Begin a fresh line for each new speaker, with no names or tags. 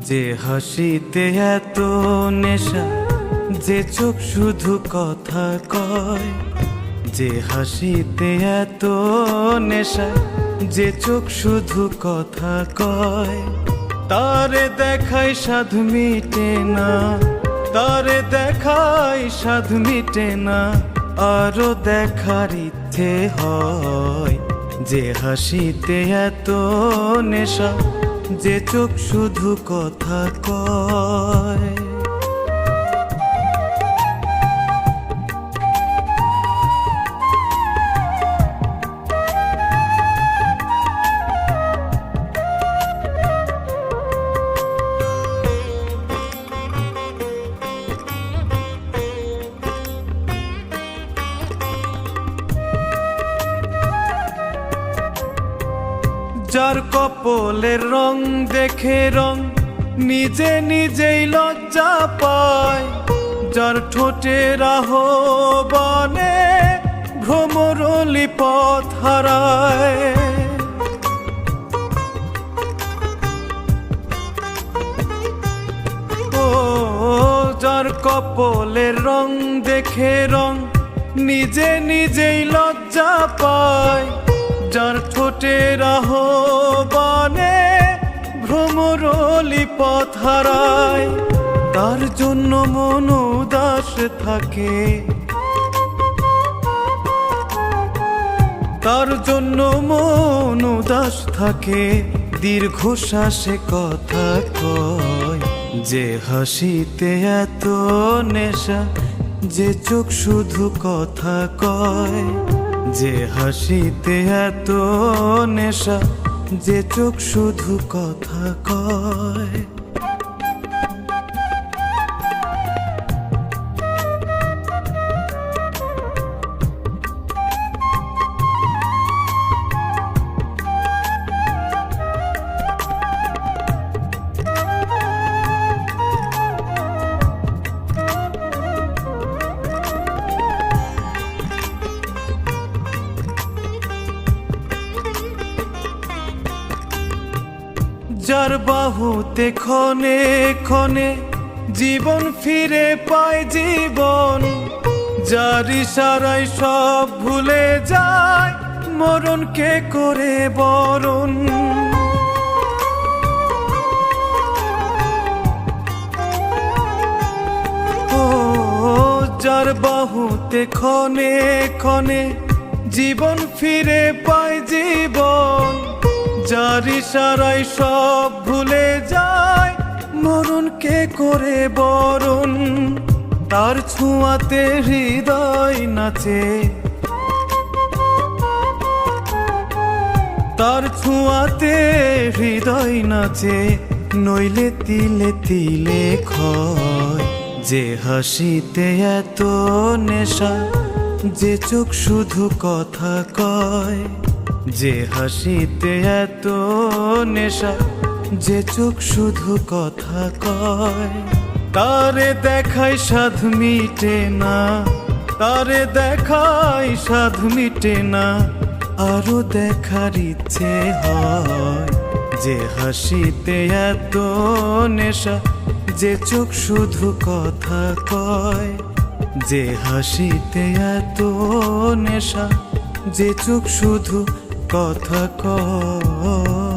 যে হাসিতে এত নেশা, যে চোখ শুধু কথা কয়। যে হাসিতে এত নেশা, যে চোখ শুধু কথা কয়। তারে দেখাই স্বাদ মিটে না, তারে দেখাই স্বাদ মিটে না, আরো দেখার ইচ্ছে হয়। যে হাসিতে এত নেশা, যে চোখ শুধু কথা কয়। যার কপলের রং দেখে রং নিজে নিজেই লজ্জা পায়। যার ঠোঁটের আহ্বানে ভ্রমরলি পথ হারায়। ও যার কপলের রং দেখে রং নিজে নিজেই লজ্জা পায়। যার ঠোঁটের আহ্বানে ভ্রমরলি পথ হারায়। তার জন্য মন উদাস থাকে, তার জন্য মন উদাস থাকে, দীর্ঘশ্বাসে কথা কয়। যে হাসিতে এত নেশা, যে চোখ শুধু কথা কয়। যে হাসিতে এত নেশা, যে চোখ শুধু কথা কয়। যার বাহুতে ক্ষণে ক্ষণে জীবন ফিরে পায় জীবন। যার ইশারায় সব ভুলে যায়, মরণকে করে বরণ। ও যার বাহুতে ক্ষণে ক্ষণে জীবন ফিরে পায় জীবন। যার ইশারায় সব ভুলে যায়, মরণকে করে বরণ। তার ছোঁয়াতে হৃদয় নাচে, তার ছোঁয়াতে হৃদয় নাচে, নইলে তিলে তিলে ক্ষয়। যে হাসিতে এত নেশা, যে চোখ শুধু কথা কয়। যে হাসিতে এত নেশা, যে চোখ শুধু কথা কয়। তারে দেখাই স্বাদ মিটে না, তারে দেখাই স্বাদ মিটে না, আরো দেখার ইচ্ছে হয়। যে হাসিতে এত নেশা, যে চোখ শুধু কথা কয়। যে হাসিতে এত নেশা, যে চোখ শুধু কথা কয়।